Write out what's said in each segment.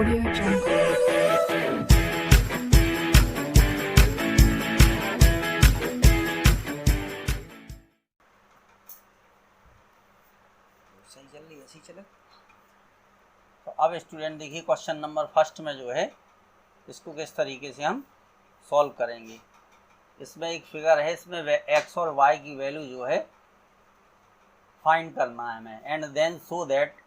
Audio Jungle. सही चल रही है, ऐसी चले। तो अब स्टूडेंट देखिए क्वेश्चन नंबर फर्स्ट में जो है इसको किस तरीके से हम सॉल्व करेंगे। इसमें एक फिगर है, इसमें एक्स और वाई की वैल्यू जो है फाइंड करना है हमें, and then so that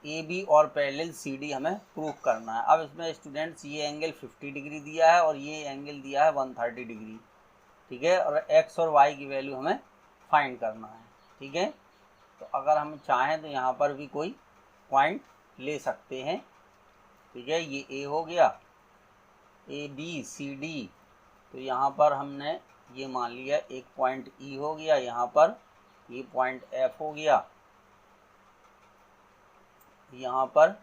A B और पैरेलल सी डी हमें प्रूव करना है। अब इसमें स्टूडेंट्स ये एंगल 50 डिग्री दिया है और ये एंगल दिया है 130 डिग्री, ठीक है, और एक्स और वाई की वैल्यू हमें फाइंड करना है, ठीक है। तो अगर हम चाहें तो यहाँ पर भी कोई पॉइंट ले सकते हैं, ठीक है। ये ए हो गया, ए बी सी डी, तो यहाँ पर हमने ये मान लिया एक पॉइंट ई हो गया, यहाँ पर ये पॉइंट एफ हो गया, यहाँ पर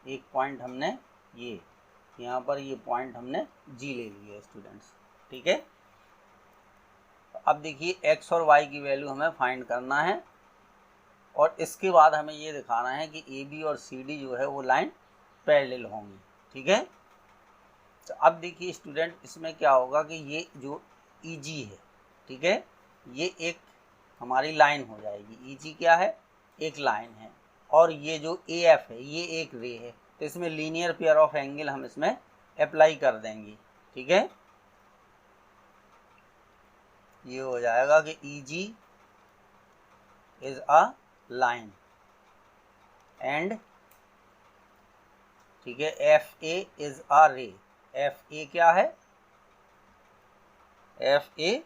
एक पॉइंट हमने ये, यहाँ पर ये पॉइंट हमने जी ले लिया स्टूडेंट्स, ठीक है। अब देखिए एक्स और वाई की वैल्यू हमें फाइंड करना है और इसके बाद हमें ये दिखाना है कि ए बी और सी डी जो है वो लाइन पैरेलल होंगी, ठीक है। तो अब देखिए स्टूडेंट इसमें क्या होगा कि ये जो ई जी है, ठीक है, ये एक हमारी लाइन हो जाएगी। ई जी क्या है? एक लाइन है, और ये जो ए एफ है ये एक रे है, तो इसमें लीनियर पेयर ऑफ एंगल हम इसमें अप्लाई कर देंगे, ठीक है। ये हो जाएगा कि ई जी इज अ लाइन एंड, ठीक है, एफ ए इज अ रे। एफ ए क्या है? एफ ए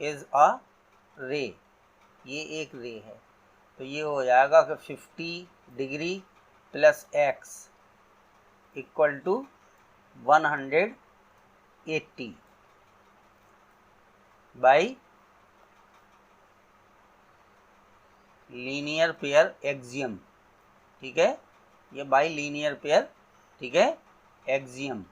इज अ रे, ये एक रे है। तो ये हो जाएगा कि 50 degree plus x equal to 180 by linear pair axiom, ठीक है, ये बाई लीनियर पेयर, ठीक है, एक्सियम।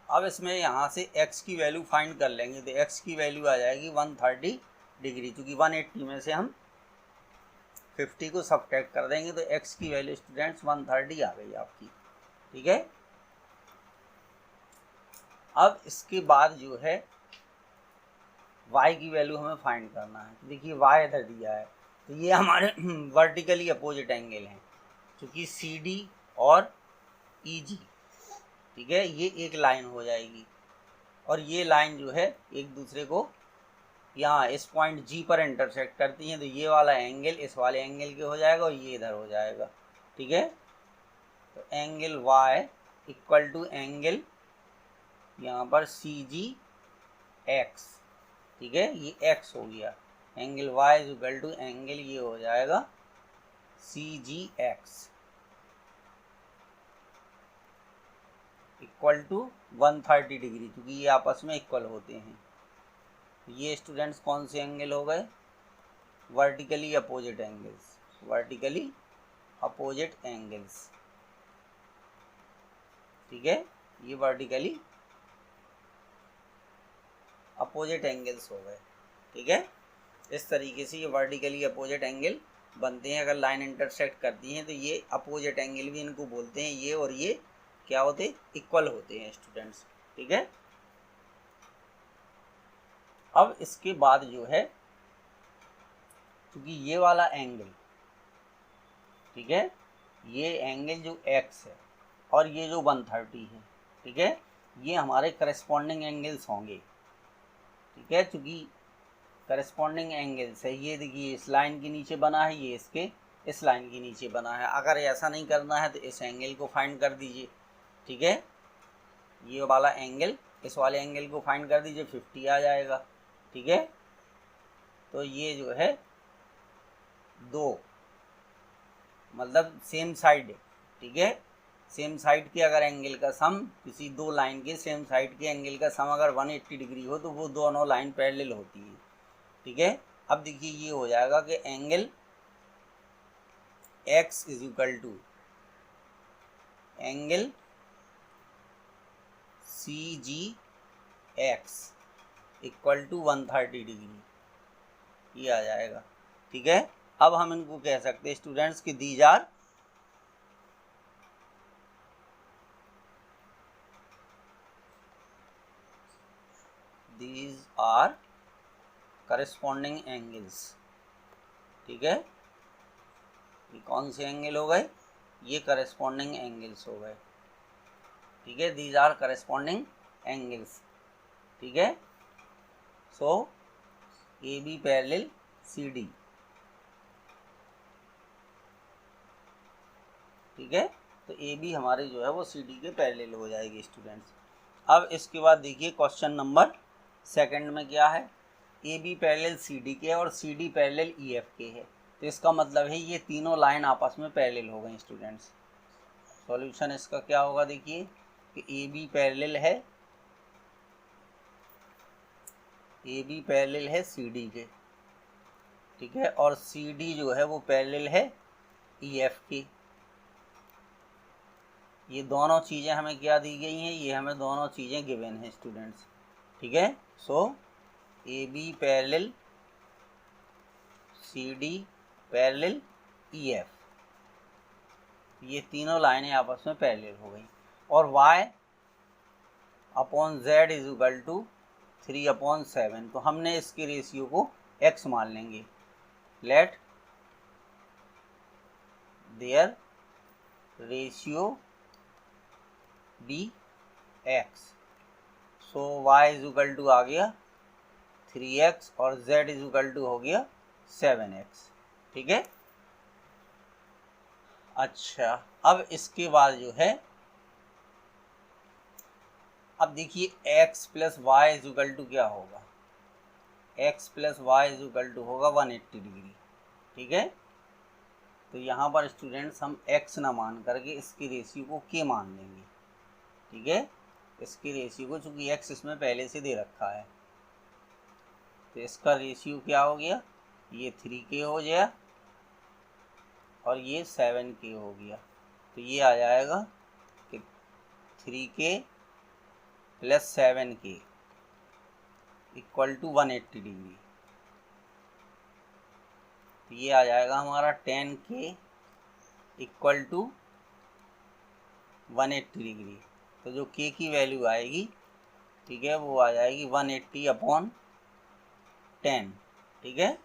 अब इसमें यहाँ से x की वैल्यू फाइंड कर लेंगे, तो x की वैल्यू आ जाएगी 130 डिग्री, क्योंकि 180 में से हम 50 को सब्ट्रैक्ट कर देंगे, तो x की वैल्यू स्टूडेंट्स 130 आ गई आपकी, ठीक है। अब इसके बाद जो है y की वैल्यू हमें फाइंड करना है। तो देखिए y इधर दिया है, तो ये हमारे वर्टिकली अपोजिट एंगल हैं, क्योंकि सी डी और ई जी, ठीक है, ये एक लाइन हो जाएगी, और ये लाइन जो है एक दूसरे को यहाँ इस पॉइंट जी पर इंटरसेक्ट करती हैं, तो ये वाला एंगल इस वाले एंगल के हो जाएगा और ये इधर हो जाएगा, ठीक है। तो angle y equal to angle यहाँ पर सी जी एक्स, ठीक है, ये x हो गया, angle y is equal to angle ये हो जाएगा C G x equal to 130 degree, क्योंकि ये आपस में इक्वल होते हैं। ये स्टूडेंट्स कौन से एंगल हो गए? Vertically opposite angles, vertically opposite angles, ठीक है, ये वर्टिकली अपोजिट एंगल्स हो गए, ठीक है। इस तरीके से ये वर्टिकली अपोजिट एंगल बनते हैं। अगर लाइन इंटरसेक्ट करती हैं तो ये अपोजिट एंगल भी इनको बोलते हैं, ये और ये क्या होते हैं? इक्वल होते हैं स्टूडेंट्स, ठीक है। अब इसके बाद जो है, क्योंकि ये वाला एंगल, ठीक है, ये एंगल जो x है और ये जो 130 है, ठीक है, ये हमारे करस्पॉन्डिंग एंगल्स होंगे, ठीक है, क्योंकि करस्पॉन्डिंग एंगल्स है। ये देखिए इस लाइन के नीचे बना है, ये इसके इस लाइन के नीचे बना है। अगर ऐसा नहीं करना है तो इस एंगल को फाइंड कर दीजिए, ठीक है, ये वाला एंगल इस वाले एंगल को फाइंड कर दीजिए, 50 आ जाएगा, ठीक है। तो ये जो है दो, मतलब सेम साइड, ठीक है, सेम साइड के अगर एंगल का सम, किसी दो लाइन के सेम साइड के एंगल का सम अगर 180 डिग्री हो तो वो दोनों लाइन पैरेलल होती है, ठीक है। अब देखिए ये हो जाएगा कि angle x is equal to angle C G x equal to 130 degree, ये आ जाएगा, ठीक है। अब हम इनको कह सकते हैं स्टूडेंट्स कि दीज आर करस्पॉन्डिंग एंगल्स। ठीक है, ये कौन से एंगल हो गए? ये करस्पॉन्डिंग एंगल्स हो गए। ठीक है, दीज आर करस्पॉन्डिंग एंगल्स। ठीक है, so A B parallel C D. ठीक है, तो ए बी हमारी जो है वो सी डी के पैरेलल हो जाएगी स्टूडेंट्स। अब इसके बाद देखिए क्वेश्चन नंबर सेकंड में क्या है, A B parallel C D के और C D parallel E F के है। तो इसका मतलब है ये तीनों लाइन आपस में पैरेलल हो गई स्टूडेंट्स। सॉल्यूशन इसका क्या होगा, देखिए कि ए बी पैरेलल है सी डी के। ठीक है, और सी डी जो है वो पैरेलल है ई एफ के। ये दोनों चीज़ें हमें क्या दी गई हैं, ये हमें दोनों चीज़ें गिवन हैं स्टूडेंट्स। ठीक है, so A B parallel C D parallel E F, ये तीनों लाइनें आपस में पैरेलल हो गई। और y upon z is equal to 3/7। तो हमने इसके रेशियो को x मान लेंगे। Let their ratio be x। So y is equal to आ गया 3x और z इज इक्वल टू हो गया 7x। ठीक है, अच्छा अब इसके बाद जो है, अब देखिए x plus Y is equal to क्या होगा, x plus Y is equal to होगा 180 डिग्री। ठीक है, तो यहाँ पर स्टूडेंट्स हम x ना मान करके इसकी रेशियो को k मान लेंगे। ठीक है, इसकी रेशियो को, चूँकि x इसमें पहले से दे रखा है, तो इसका रेशियो क्या हो गया, ये 3k हो गया और ये 7k हो गया। तो ये आ जाएगा कि 3k plus 7k equal to 180 degree. तो ये आ जाएगा हमारा 10k इक्वल टू 180 डिग्री। तो जो k की वैल्यू आएगी, ठीक है, वो आ जाएगी 180/10। ठीक है,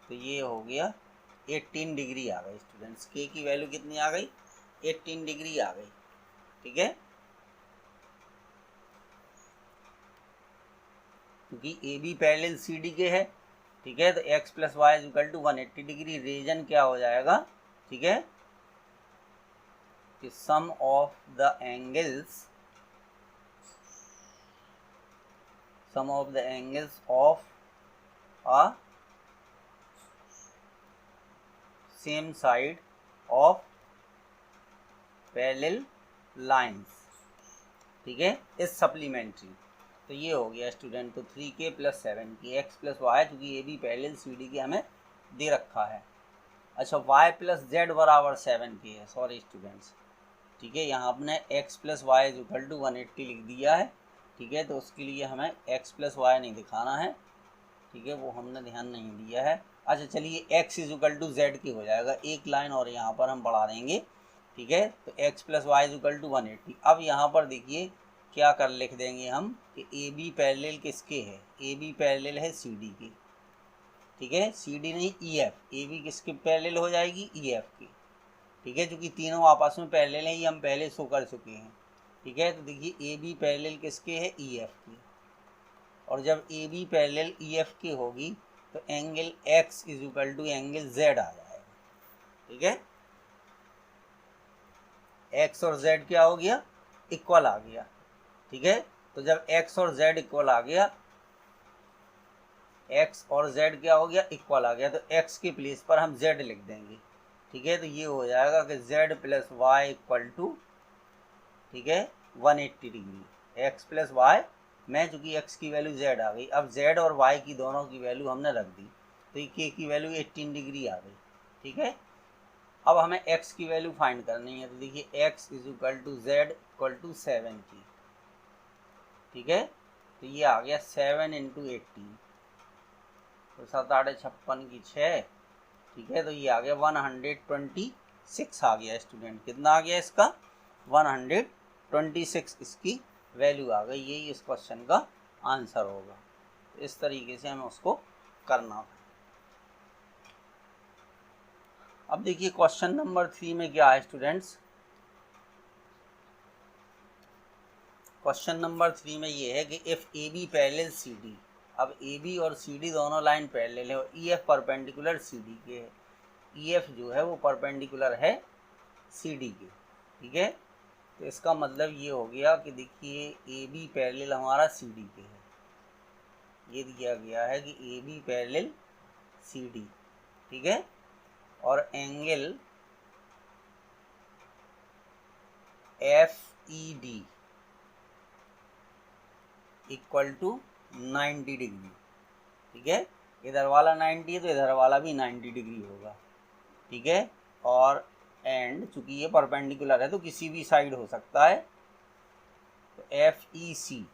तो ये हो गया 18 डिग्री आ गई स्टूडेंट्स। k की वैल्यू कितनी आ गई, 18 डिग्री आ गई। ठीक है, क्योंकि A B parallel C D के है। ठीक है, तो x plus Y is equal to 180 degree. Reason क्या हो जाएगा, ठीक है, कि sum of the angles of a same side of parallel lines। ठीक है, इस सप्लीमेंट्री। तो ये हो गया स्टूडेंट, तो 3k plus 7k, x plus Y, चूँकि ये भी पैरेलल सी डी के हमें दे रखा है। अच्छा, y प्लस जेड बराबर 7k है, सॉरी स्टूडेंट्स। ठीक है, यहाँ अपने x plus Y is equal to 180 लिख दिया है। ठीक है, तो उसके लिए हमें x प्लस वाई नहीं दिखाना है। ठीक है, वो हमने ध्यान नहीं दिया है। अच्छा चलिए, x is equal to z की हो जाएगा, एक लाइन और यहाँ पर हम बढ़ा देंगे। ठीक है, तो x plus Y is equal to 180। अब यहाँ पर देखिए क्या कर लिख देंगे हम कि ए बी पैरेलल किसके है, ए बी पैरेलल है सी डी की। ठीक है, सी डी नहीं ई एफ, ए बी किसके पैरेलल हो जाएगी, ई एफ की। ठीक है, क्योंकि तीनों आपस में पैरेलल हैं, ये हम पहले शो कर चुके हैं। ठीक है, तो देखिए ए बी पैरेलल किसके है, ई एफ की। और जब A B parallel E F की होगी तो angle x is equal to angle z आ जाएगा। ठीक है, x और z क्या हो गया, इक्वल आ गया। ठीक है, तो जब x और z इक्वल आ गया, x और z क्या हो गया, इक्वल आ गया, तो x के प्लेस पर हम z लिख देंगे। ठीक है, तो ये हो जाएगा कि z plus y equal to, ठीक है, 180 डिग्री। x प्लस वाई में चूँकि x की वैल्यू z आ गई, अब z और y की दोनों की वैल्यू हमने रख दी, तो ये k की वैल्यू 18 डिग्री आ गई। ठीक है, अब हमें x की वैल्यू फाइंड करनी है। तो देखिए x is equal to z equal to 7 की। ठीक है, तो ये आ गया 7 × 18, तो 7 8 56 की 6 ठीक है। तो ये आ गया 126 आ गया स्टूडेंट, कितना आ गया इसका 126 इसकी वैल्यू आ गई। यही इस क्वेश्चन का आंसर होगा। तो इस तरीके से हमें उसको करना है। अब देखिए क्वेश्चन नंबर 3 में क्या है स्टूडेंट्स। क्वेश्चन नंबर 3 में ये है कि if A B parallel C D, अब ए बी और सी डी दोनों लाइन पैरेलल है और E F perpendicular C D के है। ई एफ जो है वो परपेंडिकुलर है सी डी के, ठीक है। तो इसका मतलब ये हो गया कि देखिए ए बी पैरेलल हमारा सी डी के है, ये दिया गया है कि A B parallel C D, ठीक है। और angle F E D equal to 90 degree, ठीक है। इधर वाला 90 है तो इधर वाला भी 90 डिग्री होगा, ठीक है। और एंड चूंकि ये परपेंडिकुलर है तो किसी भी साइड हो सकता है, तो F E C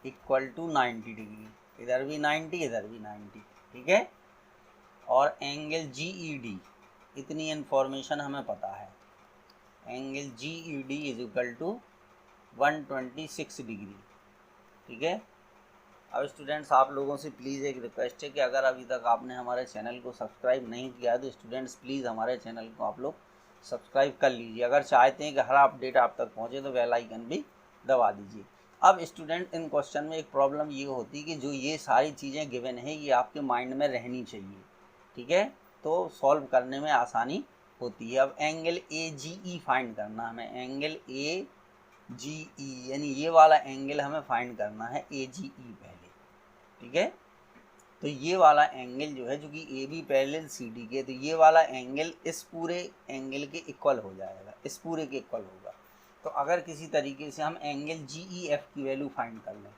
equal to 90 degree, इधर भी 90 इधर भी 90, ठीक है। और एंगल जी ई डी, इतनी इन्फॉर्मेशन हमें पता है, angle G E D is equal to 126 degree, ठीक है। अब स्टूडेंट्स आप लोगों से प्लीज़ एक रिक्वेस्ट है कि अगर अभी तक आपने हमारे चैनल को सब्सक्राइब नहीं किया है तो स्टूडेंट्स प्लीज़ हमारे चैनल को आप लोग सब्सक्राइब कर लीजिए। अगर चाहते हैं कि हर अपडेट आप तक पहुंचे तो बेल आइकन भी दबा दीजिए। अब स्टूडेंट इन क्वेश्चन में एक प्रॉब्लम ये होती है कि जो ये सारी चीज़ें गिवन है ये आपके माइंड में रहनी चाहिए, ठीक है, तो सॉल्व करने में आसानी होती है। अब angle A G E find करना हमें, एंगल ए जी ई यानी ये वाला एंगल हमें फाइंड करना है ए जी ई पहले, ठीक है। तो ये वाला एंगल जो है जो कि A B parallel C D के, तो ये वाला एंगल इस पूरे एंगल के इक्वल हो जाएगा, इस पूरे के इक्वल होगा। तो अगर किसी तरीके से हम एंगल जी ई एफ की वैल्यू फाइंड कर लें,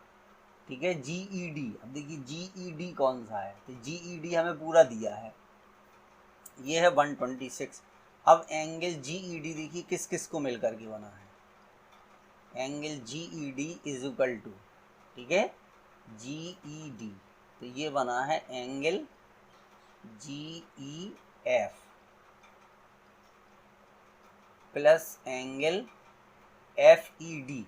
ठीक है, जी ई डी, अब देखिए जी ई डी कौन सा है, तो जी ई डी हमें पूरा दिया है, ये है 126। अब एंगल जी ई डी देखिए किस किस को मिल करके बना है, angle G E D is equal to, ठीक है, जी ई डी, तो ये बना है angle G E F plus angle F E D.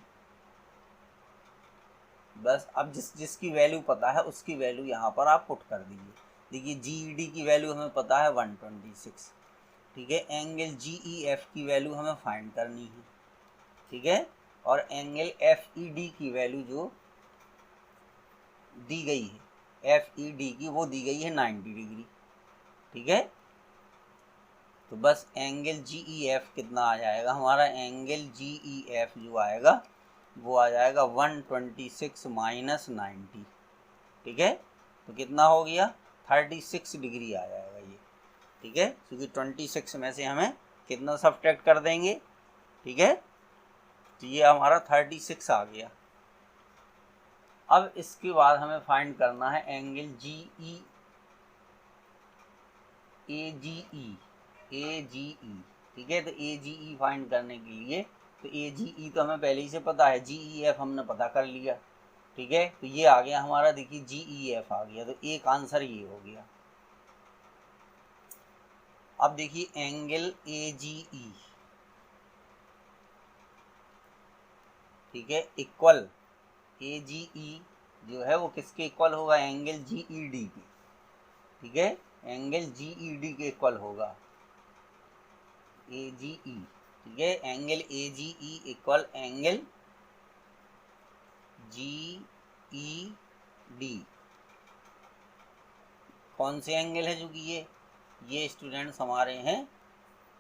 बस अब जिसकी वैल्यू पता है उसकी वैल्यू यहाँ पर आप पुट कर दीजिए। देखिए जी ई डी की वैल्यू हमें पता है 126, ठीक है। एंगल जी ई एफ की वैल्यू हमें फाइंड करनी है, ठीक है। और एंगल एफ ई डी की वैल्यू जो दी गई है एफ ई डी की, वो दी गई है 90 डिग्री, ठीक है। तो बस एंगल जी ई एफ कितना आ जाएगा हमारा, एंगल जी ई एफ जो आएगा वो आ जाएगा 126 माइनस 90, ठीक है। तो कितना हो गया 36 डिग्री आ जाएगा ये, ठीक है, क्योंकि 26 में से हमें कितना सब्ट्रैक्ट कर देंगे, ठीक है। तो ये हमारा 36 आ गया। अब इसके बाद हमें फाइंड करना है एंगल जी ई ए जी ई, ठीक है। तो ए जी ई फाइंड करने के लिए, तो ए जी ई तो हमें पहले ही से पता है, जी ई एफ हमने पता कर लिया, ठीक है। तो ये आ गया हमारा, देखिए जी ई एफ आ गया, तो एक आंसर ये हो गया। अब देखिए एंगल ए जी ई, ठीक है, इक्वल ए जी ई जो है वो किसके इक्वल होगा, एंगल जी ई डी के, ठीक है, एंगल जी ई डी के इक्वल होगा ए जी ई, ठीक है। Angle A G E equal angle G E D, कौन से एंगल है जो कि ये स्टूडेंट्स हमारे हैं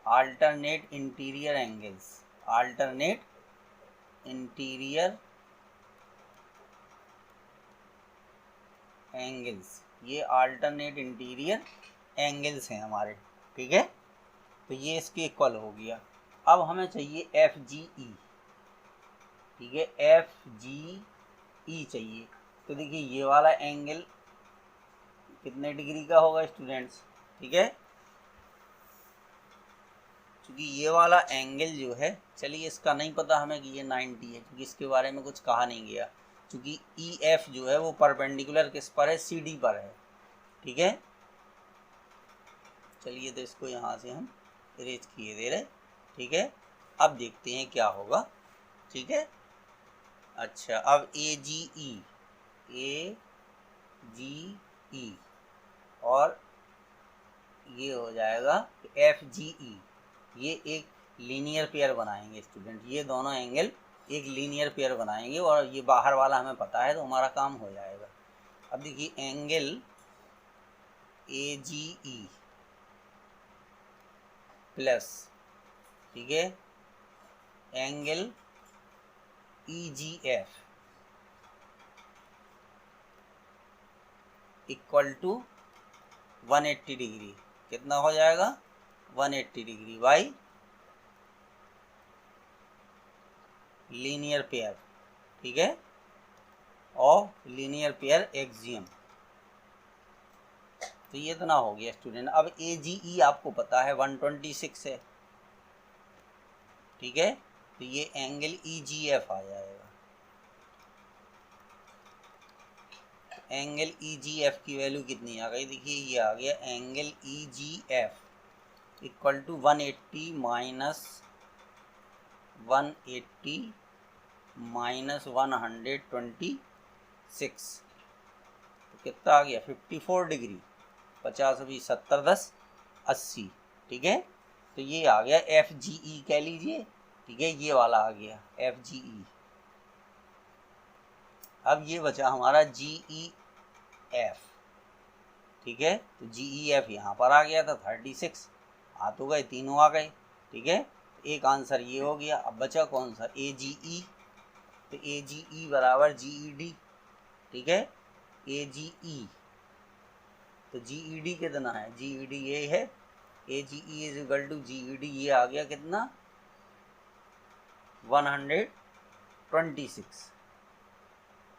alternate interior angles, alternate interior angles, ये अल्टरनेट इंटीरियर एंगल्स हैं हमारे, ठीक है। तो ये इसके इक्वल हो गया। अब हमें चाहिए एफ जी ई, ठीक है, एफ जी ई चाहिए। तो देखिए ये वाला एंगल कितने डिग्री का होगा स्टूडेंट्स, ठीक है, क्योंकि ये वाला एंगल जो है, चलिए इसका नहीं पता हमें कि ये 90 है, क्योंकि इसके बारे में कुछ कहा नहीं गया, क्योंकि ई एफ जो है वो परपेंडिकुलर किस पर है, सी डी पर है, ठीक है। चलिए तो इसको यहाँ से हम इरेज किए दे रहे, ठीक है। अब देखते हैं क्या होगा, ठीक है। अच्छा, अब ए जी ई और ये हो जाएगा एफ जी ई, ये एक लीनियर पेयर बनाएंगे स्टूडेंट, ये दोनों एंगल एक लीनियर पेयर बनाएंगे और ये बाहर वाला हमें पता है तो हमारा काम हो जाएगा। अब देखिए angle A G E plus, ठीक है, angle E G F equal to 180 degree, कितना हो जाएगा 180 डिग्री बाई लीनियर पेयर, ठीक है, और लीनियर पेयर एक्सियम। तो ये इतना हो गया स्टूडेंट। अब ए जी ई आपको पता है 126 है, ठीक है, तो ये एंगल ई जी एफ आ जाएगा। एंगल ई जी एफ की वैल्यू कितनी आ गई, देखिए ये आ गया angle E G F equal to 180 minus 126, तो कितना आ गया 54 डिग्री, 50 20 70 10 80, ठीक है। तो ये आ गया एफ जी ई कह लीजिए, ठीक है, ये वाला आ गया एफ जी ई। अब ये बचा हमारा जी ई एफ, ठीक है, तो जी ई एफ यहाँ पर आ गया था 36, आ तो गए, तीनों आ गए, ठीक है। एक आंसर ये हो गया। अब बचा कौन सा, ए जी ई, तो ए जी ई बराबर जी ई डी, ठीक है, ए जी ई, तो जी ई डी कितना है, जी ई डी ये है, A G E is equal to G E D, ये आ गया कितना 126,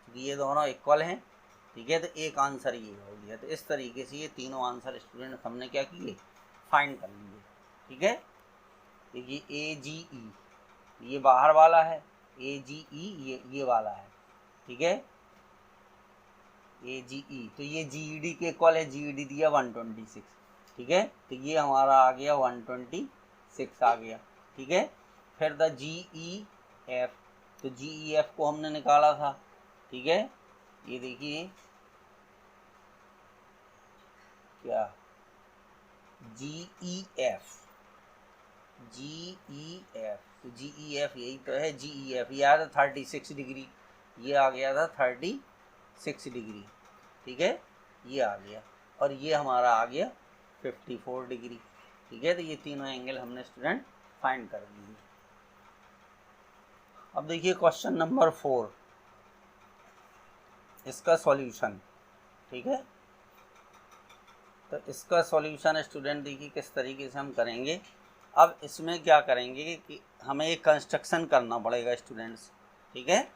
ये दोनों इक्वल हैं, ठीक है। तो एक आंसर ये हो गया। तो इस तरीके से ये तीनों आंसर स्टूडेंट हमने क्या किए, फाइंड कर लिए, ठीक है। तो ये ए जी ई, ये बाहर वाला है, ए जी ई ये वाला है, ठीक है, ए जी ई, तो ये जी ई डी के इक्वल है, जी ई डी दिया 126, ठीक है, तो ये हमारा आ गया 126 आ गया, ठीक है। फिर द जी ई एफ, तो जी ई एफ को हमने निकाला था, ठीक है, ये देखिए क्या जी ई एफ, जी ई एफ, तो जी ई एफ यही तो है, जी ई एफ ये आया था 36 डिग्री, ये आ गया था 36 डिग्री, ठीक है, ये आ गया, और ये हमारा आ गया 54 डिग्री, ठीक है। तो ये तीनों एंगल हमने स्टूडेंट फाइंड कर लिए। अब देखिए क्वेश्चन नंबर 4, इसका सॉल्यूशन, ठीक है। तो इसका सॉल्यूशन स्टूडेंट देखिए किस तरीके से हम करेंगे। अब इसमें क्या करेंगे कि हमें एक कंस्ट्रक्शन करना पड़ेगा स्टूडेंट्स, ठीक है।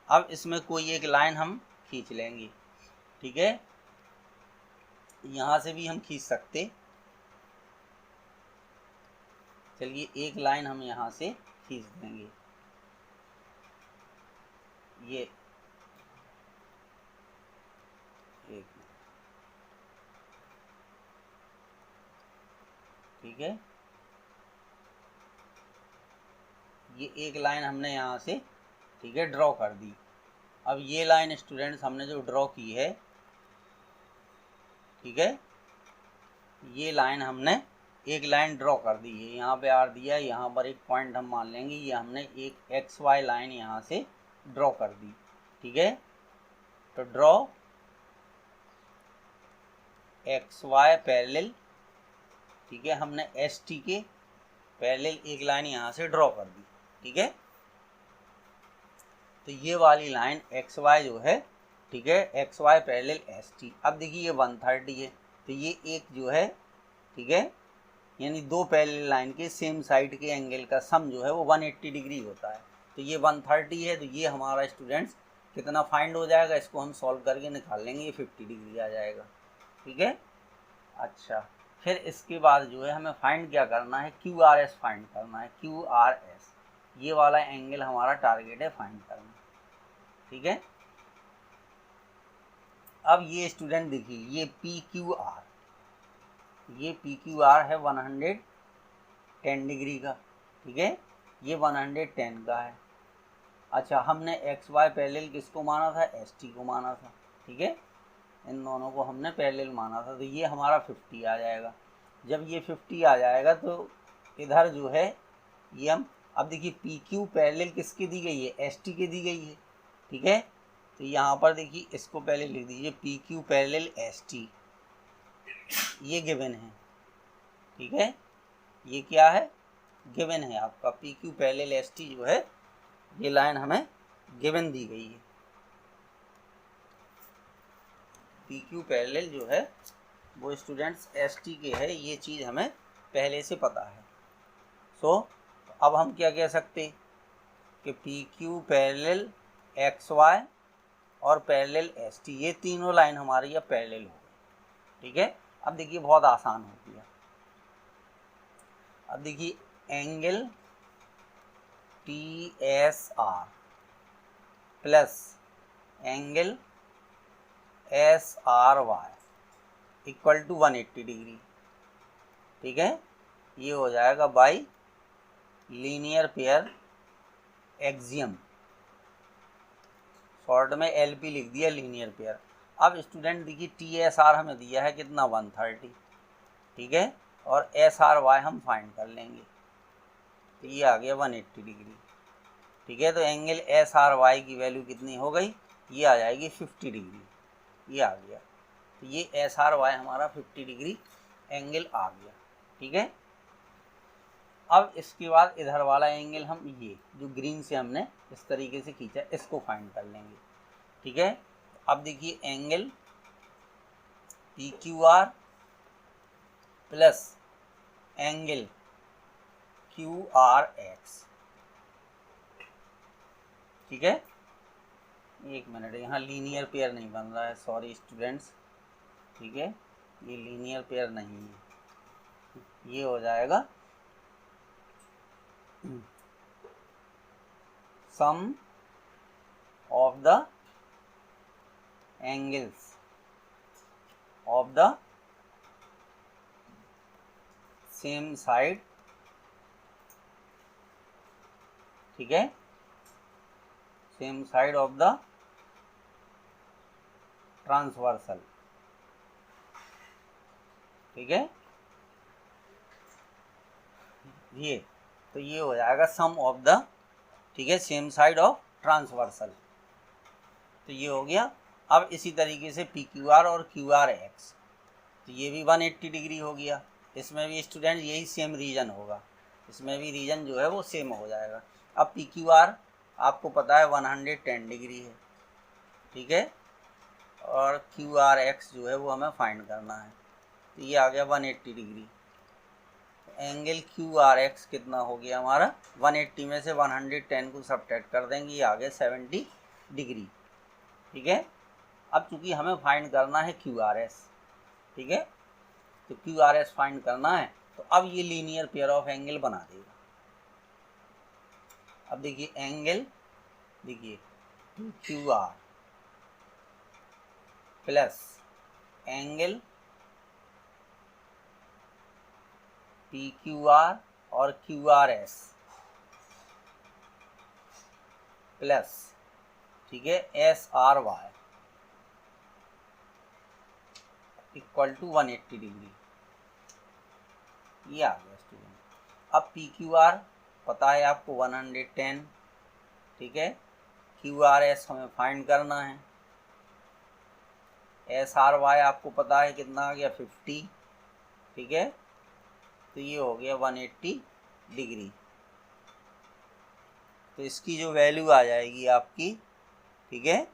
अब इसमें कोई एक लाइन हम खींच लेंगे, ठीक है, यहाँ से भी हम खींच सकते, चलिए एक लाइन हम यहाँ से खींच देंगे, ये एक, ठीक है, ये एक लाइन हमने यहाँ से, ठीक है, ड्रॉ कर दी। अब ये लाइन स्टूडेंट्स हमने जो ड्रॉ की है, ठीक है, ये लाइन हमने एक लाइन ड्रॉ कर दी है, यहाँ पे आर दिया, यहाँ पर एक पॉइंट हम मान लेंगे, ये हमने एक एक्स वाई लाइन यहाँ से ड्रॉ कर दी, ठीक है। तो ड्रॉ एक्स वाई पैरेलल, ठीक है, हमने एस टी के पैरेलल एक लाइन यहाँ से ड्रॉ कर दी, ठीक है। तो ये वाली लाइन एक्स वाई जो है, ठीक है, X Y parallel S T. अब देखिए ये 130 है, तो ये एक जो है, ठीक है, यानी दो पैरेलल लाइन के सेम साइड के एंगल का सम जो है वो 180 डिग्री होता है। तो ये 130 है, तो ये हमारा स्टूडेंट्स कितना फाइंड हो जाएगा, इसको हम सॉल्व करके निकाल लेंगे, ये 50 डिग्री आ जाएगा, ठीक है। अच्छा, फिर इसके बाद जो है हमें फाइंड क्या करना है, क्यू आर एस फाइंड करना है, क्यू आर एस, ये वाला एंगल हमारा टारगेट है फाइंड करना, ठीक है। अब ये स्टूडेंट देखिए, ये पी क्यू आर, ये पी क्यू आर है 110 डिग्री का, ठीक है, ये 110 का है। अच्छा, हमने एक्स वाई पैरेलल किसको माना था, एस टी को माना था, ठीक है, इन दोनों को हमने पैरेलल माना था, तो ये हमारा 50 आ जाएगा। जब ये 50 आ जाएगा तो इधर जो है ये हम, अब देखिए पी क्यू पैरेलल किसकी दी गई है, एस टी की दी गई है, ठीक है, तो यहाँ पर देखिए इसको पहले लिख दीजिए, P Q parallel S T, ये गिवन है, ठीक है, ये क्या है, गिवन है आपका, P Q parallel S T जो है, ये लाइन हमें गिवन दी गई है। पी क्यू पैरेलल जो है वो स्टूडेंट्स एस टी के है, ये चीज़ हमें पहले से पता है। सो अब हम क्या कह सकते कि P Q parallel X Y और पैरेलल एस टी, ये तीनों लाइन हमारी अब पैरेलल हो गई, ठीक है। अब देखिए बहुत आसान हो गया। अब देखिए angle T S R plus angle S R Y equal to 180 degree, ठीक है, ये हो जाएगा by linear pair axiom, short में एलपी लिख दिया, लीनियर पेयर। अब स्टूडेंट देखिए टी एस आर हमें दिया है कितना, 130, ठीक है, और एस आर वाई हम फाइंड कर लेंगे, तो ये आ गया 180 डिग्री, ठीक है, तो एंगल एस आर वाई की वैल्यू कितनी हो गई, ये आ जाएगी 50 डिग्री, ये आ गया, तो ये एस आर वाई हमारा 50 डिग्री एंगल आ गया, ठीक है। अब इसके बाद इधर वाला एंगल हम ये जो ग्रीन से हमने इस तरीके से खींचा, इसको फाइंड कर लेंगे, ठीक है। अब देखिए angle P Q R plus angle Q R x, ठीक है, एक मिनट, यहाँ लीनियर पेयर नहीं बन रहा है, सॉरी स्टूडेंट्स, ठीक है, ये लीनियर पेयर नहीं है, ये हो जाएगा sum of the angles of the same side, ठीक है, same side of the transversal, ठीक है, ये तो ये हो जाएगा सम ऑफ द, ठीक है, सेम साइड ऑफ ट्रांसवर्सल, तो ये हो गया। अब इसी तरीके से पी क्यू आर और क्यू आर एक्स, तो ये भी 180 डिग्री हो गया, इसमें भी स्टूडेंट यही सेम रीजन होगा, इसमें भी रीजन जो है वो सेम हो जाएगा। अब पी क्यू आर आपको पता है 110 डिग्री है, ठीक है, और क्यू आर एक्स जो है वो हमें फाइंड करना है, तो ये आ गया 180 degree, angle Q R x कितना हो गया हमारा, 180 में से 110 को सब्ट्रैक्ट कर देंगे, ये आ गया 70 डिग्री, ठीक है। अब चूंकि हमें फाइंड करना है क्यू आर एस, ठीक है, तो क्यू आर एस फाइंड करना है, तो अब ये लीनियर पेयर ऑफ एंगल बना देगा। अब देखिए एंगल, देखिए Q R plus angle P Q R और क्यू आर एस प्लस, ठीक है, S R Y equal to 180 degree, ये आ गया स्टूडेंट। अब पी क्यू आर पता है आपको 110, ठीक है, क्यू आर एस हमें फाइंड करना है, एस आर वाई आपको पता है कितना आ गया 50, ठीक है, तो ये हो गया 180 डिग्री, तो इसकी जो वैल्यू आ जाएगी आपकी, ठीक है,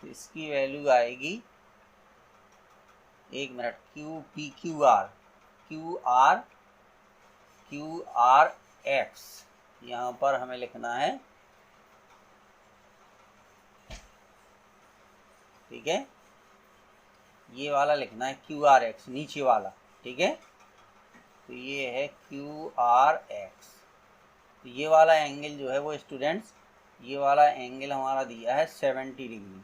तो इसकी वैल्यू आएगी, एक minute, Q P Q are Q R x, यहाँ पर हमें लिखना है, ठीक है, ये वाला लिखना है क्यू आर एक्स, नीचे वाला, ठीक है, तो ये है क्यू आर एक्स, तो ये वाला एंगल जो है वो स्टूडेंट्स ये वाला एंगल हमारा दिया है 70 डिग्री,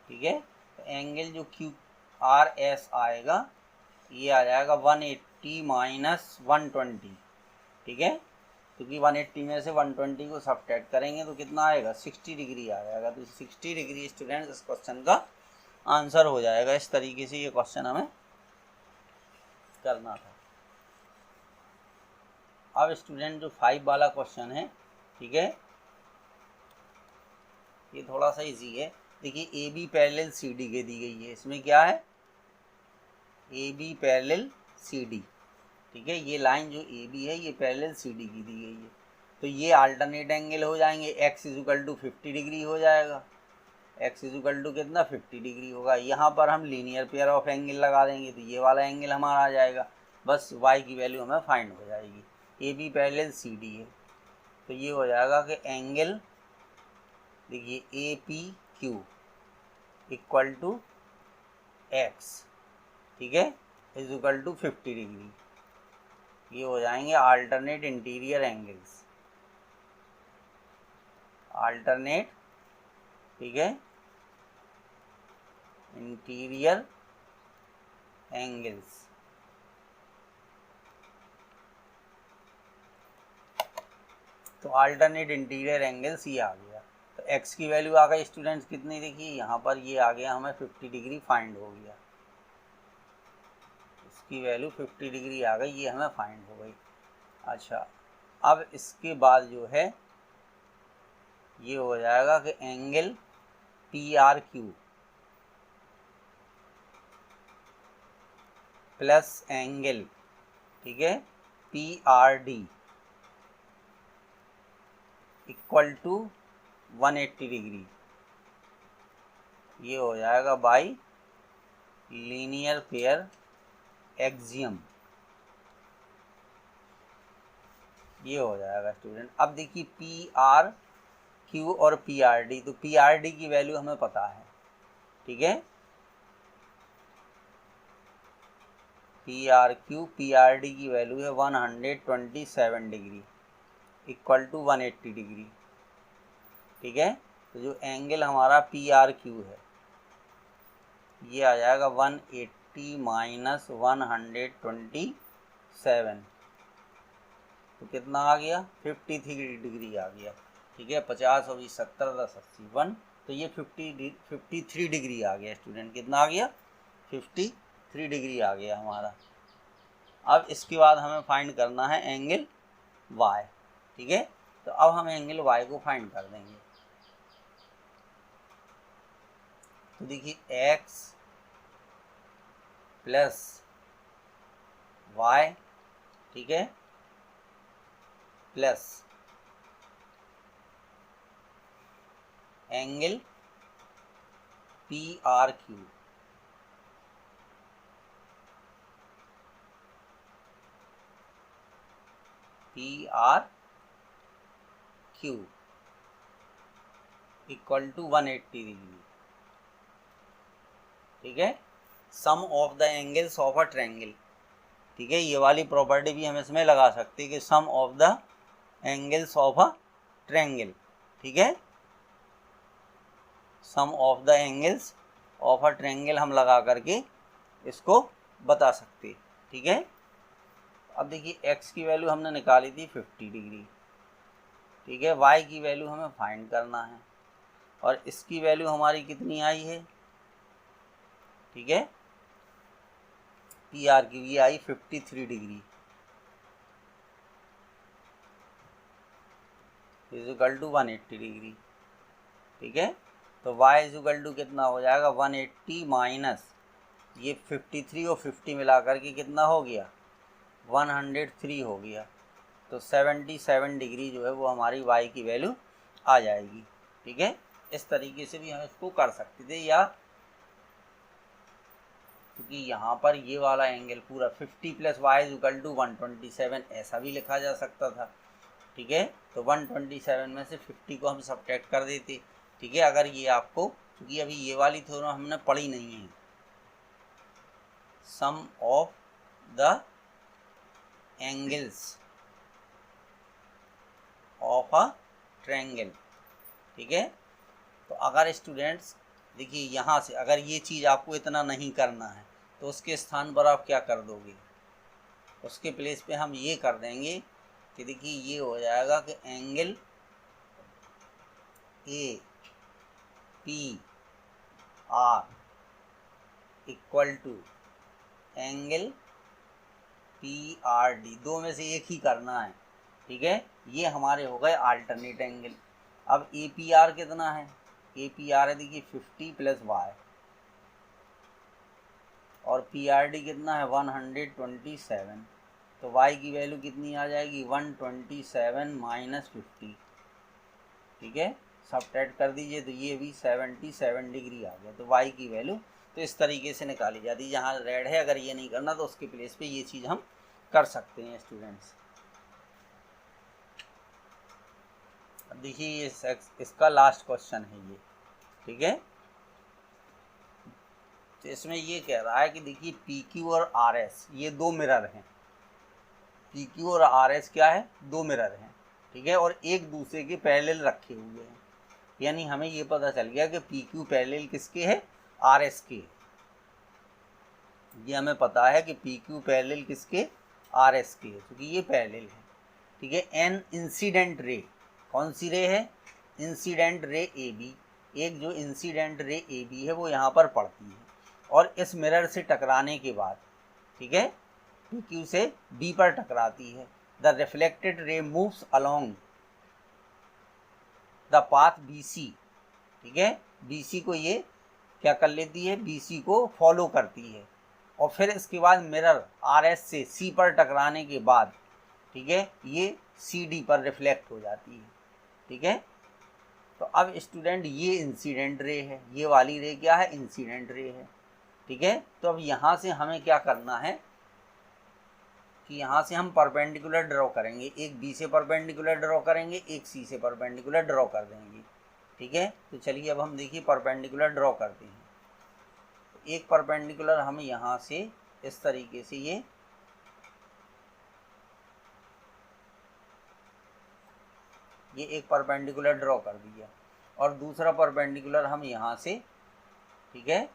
ठीक है। तो एंगल जो क्यू आर एस आएगा ये आ जाएगा 180 माइनस 120, ठीक है। क्योंकि 180 में से 120 को सब्ट्रैक्ट करेंगे तो कितना आएगा 60 डिग्री आ जाएगा। तो 60 डिग्री स्टूडेंट इस क्वेश्चन का आंसर हो जाएगा। इस तरीके से ये क्वेश्चन हमें करना था। अब स्टूडेंट जो 5 वाला क्वेश्चन है, ठीक है, ये थोड़ा सा इजी है। देखिए A B parallel C D के दी गई है। इसमें क्या है, A B parallel C D, ठीक है। ये लाइन जो ए बी है ये पैरेलल सी डी की दी गई है। तो ये अल्टरनेट एंगल हो जाएंगे। एक्स इजुकल टू 50 डिग्री हो जाएगा। एक्स इजुकल टू कितना 50 डिग्री होगा। यहाँ पर हम लीनियर पेयर ऑफ एंगल लगा देंगे तो ये वाला एंगल हमारा आ जाएगा। बस वाई की वैल्यू हमें फाइंड हो जाएगी। A B parallel C D है तो ये हो जाएगा कि एंगल, देखिए A P Q equal to X, ठीक है, इजुकल टू 50 डिग्री। ये हो जाएंगे अल्टरनेट इंटीरियर एंगल्स, अल्टरनेट, ठीक है, इंटीरियर एंगल्स। तो अल्टरनेट इंटीरियर एंगल्स ये आ गया। तो एक्स की वैल्यू आ गई स्टूडेंट्स कितनी, देखिए यहाँ पर ये आ गया हमें 50 डिग्री फाइंड हो गया। इसकी वैल्यू 50 डिग्री आ गई, ये हमें फाइंड हो गई। अच्छा, अब इसके बाद जो है ये हो जाएगा कि angle P R Q plus angle, ठीक है, P R D equal to 180 degree. ये हो जाएगा बाय लीनियर पेयर एक्सियम। ये हो जाएगा स्टूडेंट। अब देखिए पी आर क्यू और पी आर डी, तो पी आर डी की वैल्यू हमें पता है, ठीक है। P R Q P R D की वैल्यू है 127 डिग्री इक्वल टू 180 डिग्री, ठीक है। तो जो एंगल हमारा पी आर क्यू है ये आ जाएगा 180 माइनस 127, तो कितना आ गया 53 डिग्री आ गया, ठीक है। 50 और 20 70 10 80 1, तो ये 53 डिग्री आ गया स्टूडेंट। कितना आ गया 53 डिग्री आ गया हमारा। अब इसके बाद हमें फाइंड करना है एंगल वाई, ठीक है। तो अब हम एंगल वाई को फाइंड कर देंगे। तो देखिए एक्स प्लस वाई, ठीक है, plus angle P R Q, P R Q equal to 180 degree, ठीक है। Sum of the angles of a triangle, ठीक है। ये वाली प्रॉपर्टी भी हम इसमें लगा सकते हैं कि sum of the angles of a triangle, ठीक है। Sum of the angles of a triangle हम लगा करके इसको बता सकते हैं, ठीक है। अब देखिए एक्स की वैल्यू हमने निकाली थी 50 डिग्री, ठीक है। वाई की वैल्यू हमें फाइंड करना है और इसकी वैल्यू हमारी कितनी आई है, ठीक है, पी आर की ये आई 53 डिग्री इजुकल टू 180 डिग्री, ठीक है। तो y इजुकल टू कितना हो जाएगा 180 माइनस ये 53 और 50 मिला करके कितना हो गया 103 हो गया। तो 77 डिग्री जो है वो हमारी y की वैल्यू आ जाएगी, ठीक है। इस तरीके से भी हम इसको कर सकते थे, या क्योंकि यहाँ पर ये वाला एंगल पूरा 50 प्लस वाई इक्वल टू 127 ऐसा भी लिखा जा सकता था, ठीक है। तो 127 में से 50 को हम सब्ट्रैक्ट कर देते, ठीक है। अगर ये आपको, क्योंकि अभी ये वाली थ्योरम हमने पढ़ी नहीं है, sum of the angles of a triangle, ठीक है। तो अगर स्टूडेंट्स देखिए यहाँ से अगर ये चीज़ आपको इतना नहीं करना है तो उसके स्थान पर आप क्या कर दोगे, उसके प्लेस पे हम ये कर देंगे कि देखिए ये हो जाएगा कि angle A P R equal to angle P R D, दो में से एक ही करना है, ठीक है। ये हमारे हो गए अल्टरनेट एंगल। अब ए पी आर कितना है, ए पी आर है देखिए 50 प्लस वाई, और पी आर डी कितना है 127, तो वाई की वैल्यू कितनी आ जाएगी 127 माइनस 50, ठीक है। सब्ट्रैक्ट कर दीजिए तो ये भी 77 डिग्री आ गया, तो वाई की वैल्यू तो इस तरीके से निकाली जाती है। जहाँ रेड है अगर ये नहीं करना तो उसके प्लेस पे ये चीज़ हम कर सकते हैं स्टूडेंट्स। अब देखिए ये इसका लास्ट क्वेश्चन है ये, ठीक है। तो इसमें ये कह रहा है कि देखिए पी क्यू और आर एस ये दो मिरर हैं, पी क्यू और आर एस क्या है, दो मिरर हैं, ठीक है, और एक दूसरे के पैरेलल रखे हुए हैं। यानी हमें ये पता चल गया कि पी क्यू पैरेलल किसके है, आर एस के। ये हमें पता है कि पी क्यू पैरेलल किसके, आर एस के, क्योंकि ये पैरेलल है, ठीक है। एन इंसिडेंट रे, कौन सी रे है, इंसिडेंट रे ए बी, एक जो इंसिडेंट रे ए बी है वो यहाँ पर पड़ती है और इस मिरर से टकराने के बाद, ठीक है, पी क्यू से बी पर टकराती है। The reflected ray moves along the path B C, ठीक है, बी सी को ये क्या कर लेती है, बी सी को फॉलो करती है, और फिर इसके बाद मिरर आर एस से सी पर टकराने के बाद, ठीक है, ये सी डी पर रिफ्लेक्ट हो जाती है, ठीक है। तो अब स्टूडेंट ये इंसिडेंट रे है, ये वाली रे क्या है, इंसिडेंट रे है, ठीक है। तो अब यहाँ से हमें क्या करना है कि यहाँ से हम परपेंडिकुलर ड्रॉ करेंगे, एक बी से परपेंडिकुलर ड्रॉ करेंगे, एक सी से परपेंडिकुलर ड्रॉ कर देंगे, ठीक है। तो चलिए अब हम देखिए परपेंडिकुलर ड्रॉ करते हैं। तो एक परपेंडिकुलर हम यहाँ से इस तरीके से ये एक परपेंडिकुलर ड्रॉ कर दिया, और दूसरा परपेंडिकुलर हम यहाँ से, ठीक है,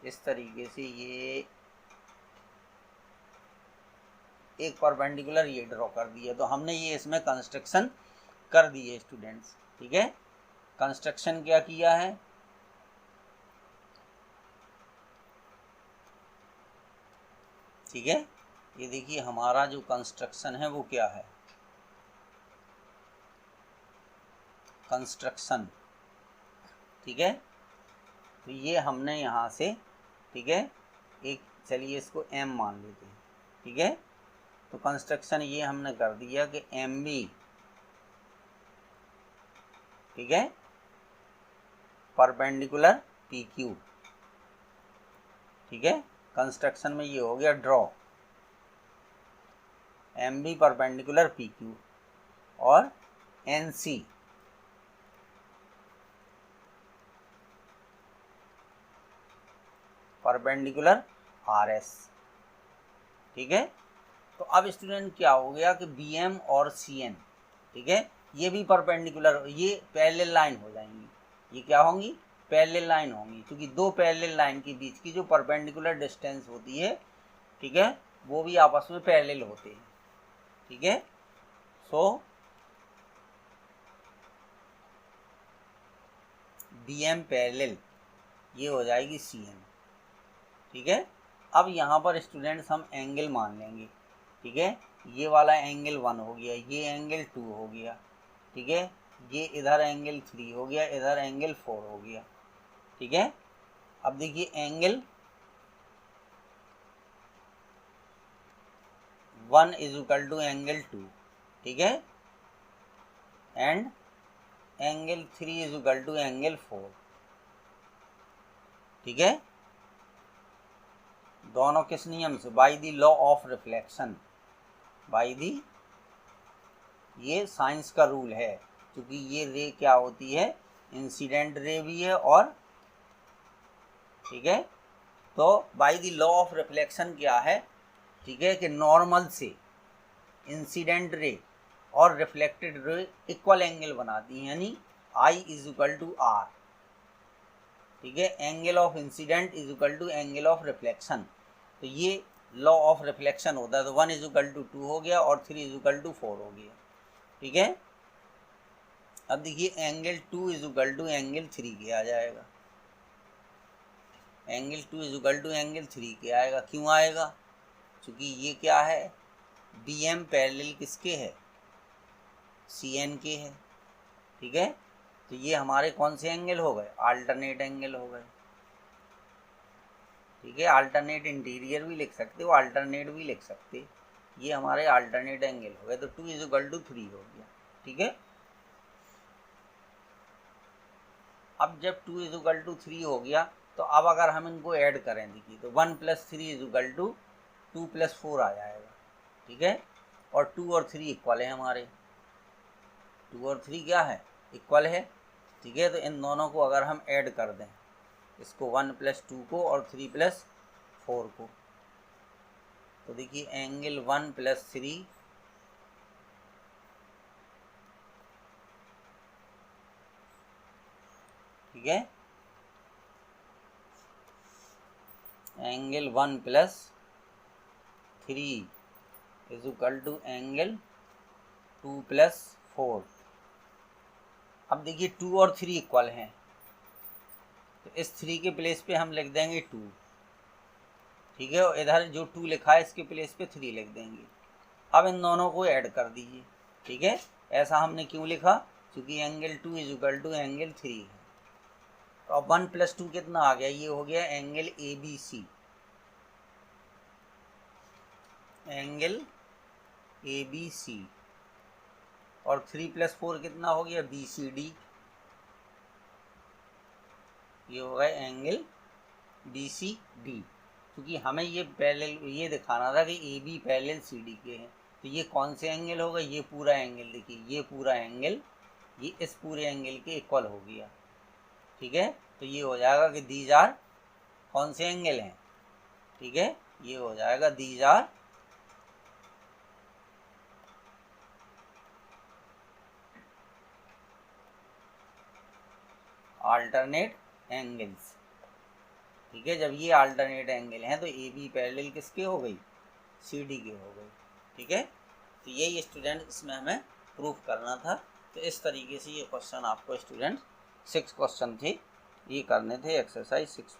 इस तरीके से ये एक परपेंडिकुलर ये ड्रॉ कर दिया। तो हमने ये इसमें कंस्ट्रक्शन कर दी है स्टूडेंट्स, ठीक है। कंस्ट्रक्शन क्या किया है, ठीक है, ये देखिए हमारा जो कंस्ट्रक्शन है वो क्या है, कंस्ट्रक्शन, ठीक है। तो ये हमने यहाँ से, ठीक है, एक चलिए इसको एम मान लेते हैं, ठीक है। तो कंस्ट्रक्शन ये हमने कर दिया कि एम बी, ठीक है, परपेंडिकुलर पी क्यू, ठीक है। कंस्ट्रक्शन में ये हो गया draw M B perpendicular P Q, और N C perpendicular R S, ठीक है। तो अब स्टूडेंट क्या हो गया कि बी एम और सी एन, ठीक है, ये भी परपेंडिकुलर, ये पैरेलल लाइन हो जाएंगी, ये क्या होंगी, पैरेलल लाइन होंगी, क्योंकि दो पैरेलल लाइन के बीच की जो परपेंडिकुलर डिस्टेंस होती है, ठीक है, वो भी आपस में पैरेलल होते हैं, ठीक है। सो बी एम पैरेलल ये हो जाएगी सी एन, ठीक है। अब यहाँ पर स्टूडेंट्स हम एंगल मान लेंगे, ठीक है, ये वाला एंगल 1 हो गया, ये एंगल 2 हो गया, ठीक है, ये इधर एंगल 3 हो गया, इधर एंगल 4 हो गया, ठीक है। अब देखिए angle 1 is equal to angle 2, ठीक है, and angle 3 is equal to angle 4, ठीक है। दोनों किस नियम से, by the law of reflection, by the, ये साइंस का रूल है, क्योंकि ये रे क्या होती है, इंसिडेंट रे भी है, और ठीक है, तो bye the law of reflection क्या है, ठीक है, कि नॉर्मल से इंसिडेंट रे और रिफ्लेक्टेड रे इक्वल एंगल बनाती हैं, यानी I is equal to R, ठीक है। Angle of incident is equal to angle of reflection, तो ये लॉ ऑफ रिफ्लेक्शन होता है। तो 1 इज इक्वल टू 2 हो गया और 3 इज इक्वल टू 4 हो गया, ठीक है। अब देखिए angle 2 is equal to angle 3 के आ जाएगा, angle 2 is equal to angle 3 के आएगा। क्यों आएगा? क्योंकि ये क्या है, बी एम पैरेलल किसके है, सी एन के है, ठीक है। तो ये हमारे कौन से एंगल हो गए, अल्टरनेट एंगल हो गए, ठीक है। अल्टरनेट इंटीरियर भी लिख सकते हो, अल्टरनेट भी लिख सकते, ये हमारे अल्टरनेट एंगल हो गए। तो 2 इज इक्वल टू 3 हो गया, ठीक है। अब जब 2 इज इक्वल टू 3 हो गया, तो अब अगर हम इनको ऐड करें, देखिए तो 1 plus 3 is equal to 2 plus 4 आ जाएगा, ठीक है। और 2 और 3 इक्वल है हमारे, 2 और 3 क्या है, इक्वल है, ठीक है। तो इन दोनों को अगर हम ऐड कर दें, इसको 1 प्लस 2 को और 3 प्लस 4 को, तो देखिए एंगल 1 प्लस 3 ठीक है, angle 1 plus 3 is equal to angle 2 plus 4। अब देखिए 2 और 3 इक्वल हैं, तो इस 3 के प्लेस पे हम लिख देंगे 2, ठीक है। और इधर जो 2 लिखा है इसके प्लेस पे 3 लिख देंगे। अब इन दोनों को ऐड कर दीजिए, ठीक है। ऐसा हमने क्यों लिखा, क्योंकि angle 2 is equal to angle 3 है। तो अब 1 प्लस 2 कितना आ गया, ये हो गया angle A B C, angle A B C. और 3 प्लस 4 कितना हो गया, बी सी डी, ये हो गया एंगल बी सी डी। क्योंकि हमें ये पैरेलल ये दिखाना था कि A B parallel C D के हैं, तो ये कौन से एंगल होगा, ये पूरा एंगल, देखिए ये पूरा एंगल ये इस पूरे एंगल के इक्वल हो गया, ठीक है। तो ये हो जाएगा कि दीज आर कौन से एंगल हैं, ठीक है। ये हो जाएगा दीज आर अल्टरनेट एंगल्स, ठीक है। जब ये अल्टरनेट एंगल हैं तो ए बी पैरेलल किसके हो गई, सी डी के हो गई, ठीक है। तो यही स्टूडेंट इसमें हमें प्रूफ करना था। तो इस तरीके से ये क्वेश्चन आपको स्टूडेंट 6 क्वेश्चन थे, ये करने थे एक्सरसाइज 6।